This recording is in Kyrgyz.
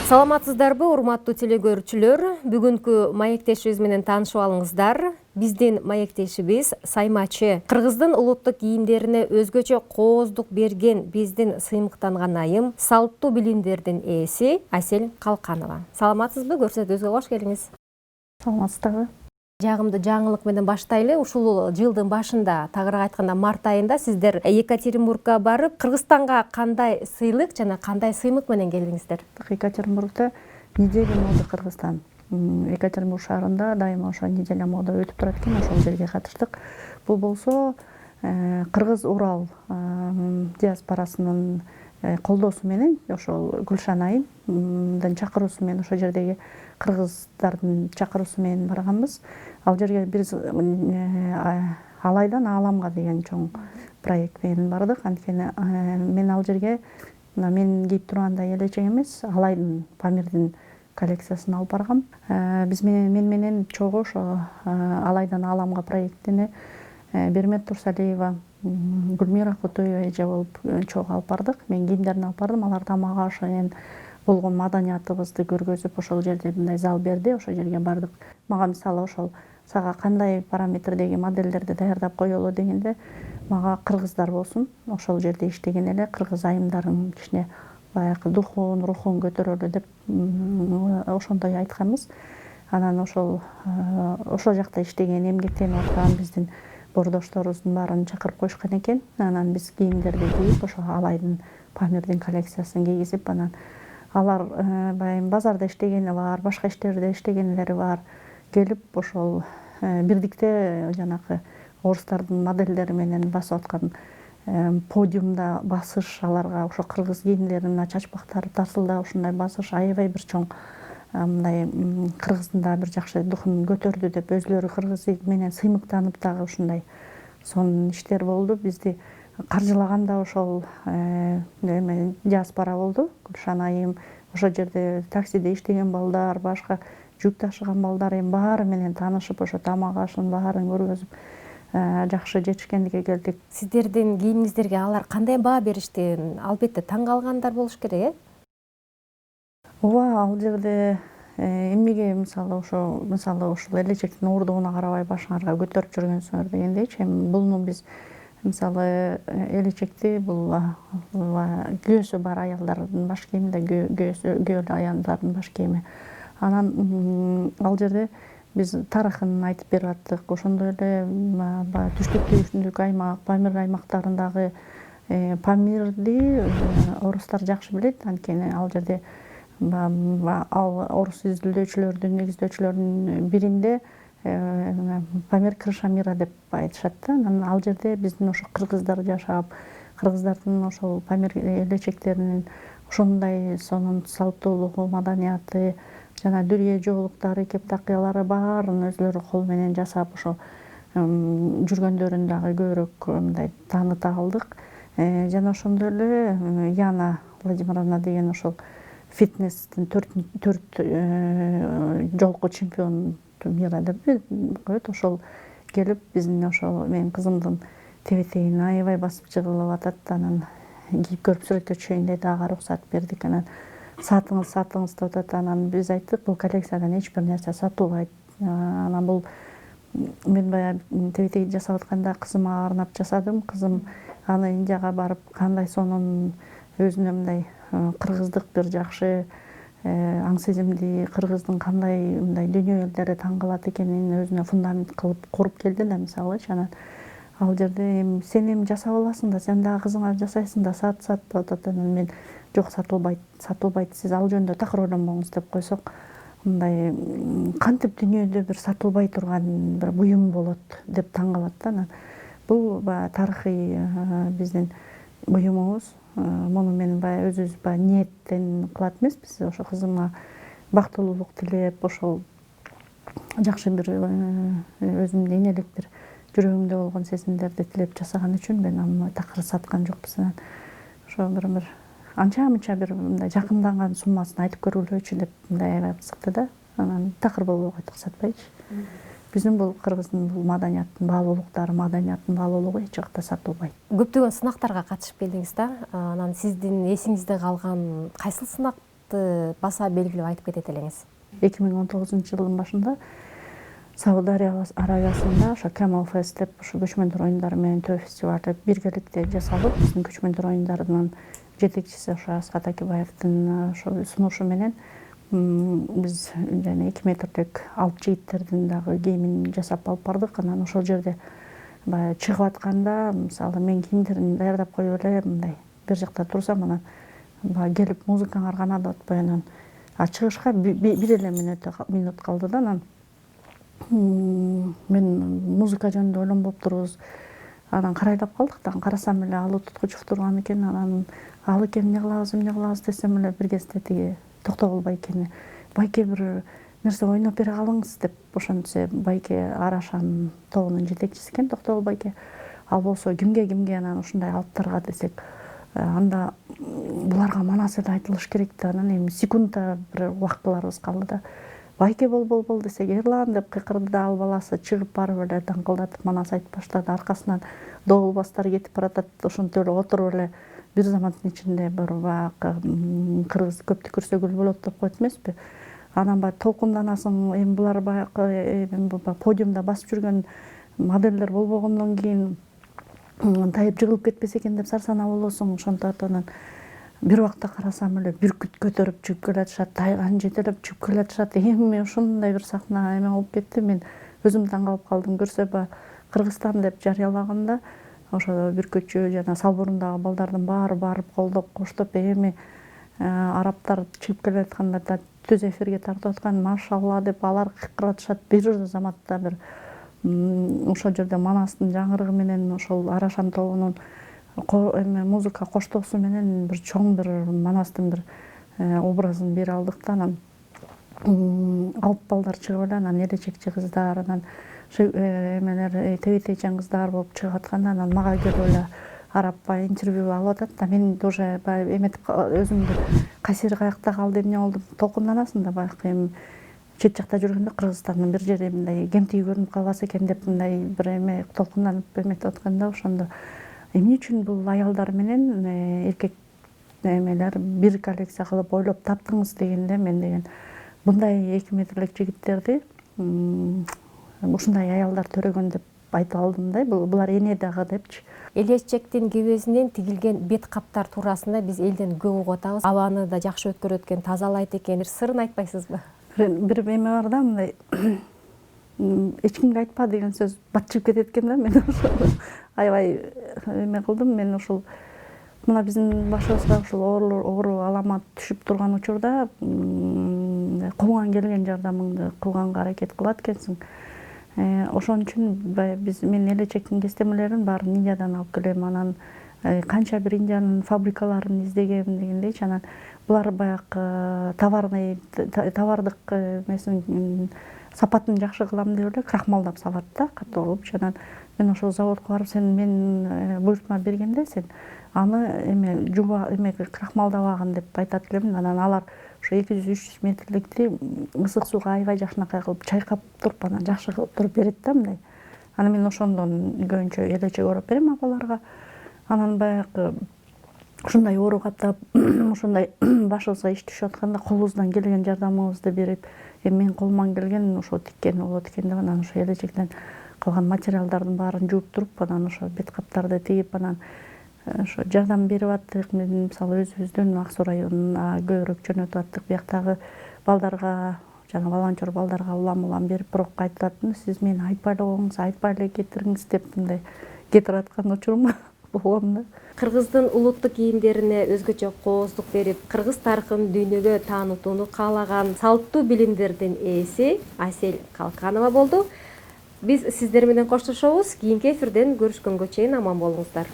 Саламатсыздарбы, урматтуу телегөрүүчүлөр? Бүгүнкү маектешибиз менен таанышып алыңыздар. Биздин маектешибиз Саймачы. Кыргыздын улуттук кийимдерине өзгөчө кооздук берген биздин сыймыктанган айым, салттуу билимдердин ээси Асель Калканова. Саламатсызбы? Көрсөтүүбүзгө кош келиңиз. Саламатсыздарбы? Жагымдуу жаңылык менен баштайлы. Ушул жылдын башында, тагыраак айтканда март айында сиздер Екатеринбургга барып, Кыргызстанга кандай сыйлык жана кандай сыймык менен келдиңиздер? Екатеринбургда неделя моды Кыргызстан. Екатеринбург шаарында дайыма ошо неделя мода өтүп турат экен, ошол жерге катыштык. Бул болсо Кыргыз Урал диаспорасынын колдоосу менен ошол Гүлшан айымдын чакыруусу менен ошол жердеги кыргыздардын чакыруусу менен барганбыз. Ал жерге биз Алайдан ааламга деген чоң проект менен бардык. Анткени мен ал жерге мен кийип тургандай элечек эмес, Алайдын Памирдин коллекциясын алып баргам. Биз мен менен чогуу ошо Алайдан ааламга проектине Бермет Турсалиева, Гүлмира Кутуева эже болуп чогуу алып бардык. Мен кийимдерин алып бардым. Алар да мага ошо менен болгон маданиятыбызды көргөзүп, ошол жерде мындай зал берди. Ошол жерге бардык. Мага мисалы ошол сага кандай параметрдеги модельдерди даярдап коелу дегенде, мага кыргыздар болсун, ошол жерде иштеген эле кыргыз айымдарын кичине баягы духун, рухун көтөрөлү деп ошондой айтканбыз. Анан ошол жакта иштеген, эмгектенип аткан биздин бордошторубуздун баарын чакырып коюшкан экен. Анан биз кийимдерди кийип, ошо Алайдын Памирдин коллекциясын кийгизип, анан алар баягы базарда иштегени бар, башка иштерде иштегенлери бар. Келип ошол бирдикте жанагы орустардын модельдери менен басып аткан подиумда басыш, аларга ошо кыргыз кийимдерин чачпактары тарсылдап ушундай басыш аябай бир чоң мындай кыргыздын да бир жакшы духун көтөрдү деп өзлөрү кыргыз менен сыймыктанып дагы ушундай сонун иштер болду. Бизди каржылаган да ошол диаспора болду. Гүлшан айым, ошол жерде таксиде иштеген балдар, башка жүк ташыган балдар баары менен таанышып, ошо тамак ашын баарын көргөзүп, жакшы жетишкендикке келдик. Сиздердин кийимиңиздерге алар кандай баа беришти? Албетте таң калгандар болуш керек, Ооба, ал жерде эмнеге мисалы ушул элечектин уурдугуна карабай башыңарга көтөрүп жүргөнсүңөр дегендейчи. Эми буну биз мисалы элечекти бул күйөөсү бар аялдардын баш кийими, күйөөлүү аялдардын баш кийими. Анан ал жерде биз тарыхын айтып берип аттык. Ошондой эле түштүк аймак, Памир аймактарындагы Памирди орустар жакшы билет. Анткени ал жерде ал орус изилдөөчүлөрдүн, негиздөөчүлөрдүн биринде Памир Крыша мира деп айтышат да. Анан ал жерде биздин ошо кыргыздар жашап, кыргыздардын ошол Памир элечектеринин ошондой сонун салттуулугу, маданияты жана дүрие жоолуктары, кептакыялары баарын өзлөрү кол менен жасап, ошо жүргөндөрүн дагы көбүрөөк мындай тааныта алдык. Жана ошондой эле Яна Владимировна деген ошол фитнестин 4 жолку чемпион мира деп коет. Ошол келип биздин ошол менин кызымдын тебетегин аябай басып жыгылып атат. Анан кийип көрүп сүрөткө түшөйүн деди, ага уруксат бердик. Анан сатыңыз деп атат. Анан биз айттык, бул коллекциядан эч бир нерсе сатылбайт. Анан бул мен баягы тебетеги жасап атканда кызыма арнап жасадым. Кызым аны Индияга барып кандай сонун өзүнө мындай кыргыздык бир жакшы аң сезимди, кыргыздын кандай мындай дүйнөлөрдү таң калат экенин өзүнө фундамент кылып куруп келди да, мисалычы. Анан ал жерде сен эми жасап аласың да, сен дагы кызыңа жасайсың да, сат деп атат. Анан мен жок, сатылбайт, сиз ал жөнүндө такыр ойлонбоңуз деп койсок, мындай кантип дүйнөдө бир сатылбай турган бир буюм болот деп таң калат да. Анан бул баягы тарыхый биздин буюмубуз. Муну мен баягы өзүбүз ниеттен кылат эмеспиз. Ошо кызыма бактылуулук тилеп, ошол жакшы бир өзүмдүн энелик бир жүрөгүмдө болгон сезимдерди тилеп жасаган үчүн мен аны такыр саткан жокпуз. Анан ошо бир анча-мынча бир мындай жакынданган суммасын айтып көргүлөчү деп мындай аябай кызыкты да. Анан такыр болбой койдук, сатпайчы. Биздин бул кыргыздын бул маданияттын баалуулуктары, маданияттын баалуулугу эч жакта сатылбайт. Көптөгөн сынактарга катышып келдиңиз да. Анан сиздин эсиңизде калган кайсыл сынак аты баса белгилеп айтып кетет элеңиз? 2019 жылдын башында Сауд Арабиясында ошо Camel Fest деп ошо көчмөндөр оюндары менен төө фестивалды биргеликте жасалып, биздин көчмөндөр оюндарынын жетекчиси ошо Асхат Акибаевдин ошо сунушу менен биз жана 2 метрлик алып жигиттердин дагы кийимин жасап алып бардык. Анан ошол жерде баягы чыгып атканда, мисалы мен кийимдерин даярдап коюп эле мындай бир жакта турсам, анан баягы келип музыкаңар канады атпай, анан чыгышка бир эле минут калды да, анан мен музыка жөнүндө ойлонбоп турбуз. Анан карайлап калдык да, карасам эле ал туткучуп турган экен. Анан ал экен эмне кылабыз десем эле бир кезде тиги Токтогул байкени, байке бир нерсе ойноп бере калыңыз деп ошентсе, байке Арашан тобунун жетекчиси экен Токтогул байке. Ал болсо кимге анан ушундай алыптарга десек, анда буларга манас эле айтылыш керек да. Анан эми секундда бир убактыларыбыз калды да. Байке бол десек, Эрлан деп кыйкырды да, ал баласы чыгып барып эле даңкылдатып манас айтып баштады. Аркасынан добулбастар кетип баратат. Ошентип эле отуруп эле бир заматтын ичинде бір баягы кыргыз көптү көрсө гүл болот деп коет эмеспи. Анан баягы толкунданасың, эми булар баягы подиумда басып жүргөн модельдер болбогондон кийин тайып жыгылып кетпесе экен деп сарсанаа болосуң. Ошентип анан бир убакта карасам эле бүркүт көтөрүп чыгып келатышат, тайган жетелеп чыгып келатышат. Эми ушундай бир сахна эме болуп кетти. Мен өзүм таң калып калдым. Көрсө баягы Кыргызстан деп жарыялаганда ошо бүркүтчү жана Салбурундагы балдардын баары барып колдоп коштоп, эми арабтар чыгып келатканда да түз эфирге тартып аткан, машалла деп алар кыйкыратышат. Бир заматта бир ошол жерде манастын жаңырыгы менен ошол Арашан тобунун музыка коштоосу менен бир чоң бир манастын бир образын бере алдык да. Анан алып балдар чыгып эле, анан элечекчи кыздар, анан эмелер тебетейчан кыздар болуп чыгып атканда, анан мага келип эле араб баягы интервью алып атат да. Мен уже баягы эметип өзүмдү кайсыр каякта калды, эмне болду, толкунданасың да баягы эми чет жакта жүргөндө Кыргызстандын бир жери мындай кемтиги көрүнүп калбаса экен деп мындай бир эме толкунданып эметип атканда, ошондо эмне үчүн бул аялдар менен эркек эмелер бир коллекция кылып ойлоп таптыңыз дегенде, мен деген мындай 2 метрлик жигиттерди ушундай аялдар төрөгөн деп айтып алдым да. Булар эне дагы депчи. Элечектин кебезинен тигилген бет каптар туурасында биз элден көп угуп атабыз. Абаны да жакшы өткөрөт экен, тазалайт экен. Бир сырын айтпайсызбы? Бир эме бар да, мындай эч кимге айтпа деген сөз батчып кетет экен да. Мен ошол аябай эме кылдым. Мен ушул мына биздин башыбызга ушул оору аламат түшүп турган учурда колуңан келген жардамыңды кылганга аракет кылат экенсиң. Ошон үчүн мен элечектин кестемелерин баарын Индиядан алып келем. Анан канча бир Индиянын фабрикаларын издегем дегендейчи. Анан булар баягы товардык эмесин сапатын жакшы кылам деп эле крахмалдап салат да, катуу кылып. Анан мен ошол заводко барып, сен мен буйртма бергенде сен аны эме крахмалдабагын деп айтат элемин. Анан алар ошо 200-300 метрликти ысык сууга аябай жакшынакай кылып чайкап туруп, анан жакшы кылып туруп берет да мындай. Анан мен ошондон көбүнчө элечек ороп берем апаларга. Анан баягы ушундай оору каптап, ушундай башыбызга иш түшүп атканда колубуздан келген жардамыбызды берип, мен колуман келген ошо тиккен болот экен деп, анан ошо элечектен калган материалдардын баарын жууп туруп, анан ошо бет каптарды тигип, анан ошо жардам берип аттык. Мен мисалы өзүбүздүн Ак Суу районуна көбүрөөк жөнөтүп аттык. Бияктагы балдарга, жана волонтер балдарга улам берип, бирок айтып аттым, сиз мени айтпай эле коюңуз, айтпай эле кетириңиз деп мындай кетирип аткан учурум болгон да. Кыргыздын улуттук кийимдерине өзгөчө кооздук берип, кыргыз тарыхын дүйнөгө таанытууну каалаган салттуу билимдердин ээси Асель Калканова болду. Биз сиздер менен коштошобуз. Кийинки эфирден көрүшкөнгө чейин аман болуңуздар.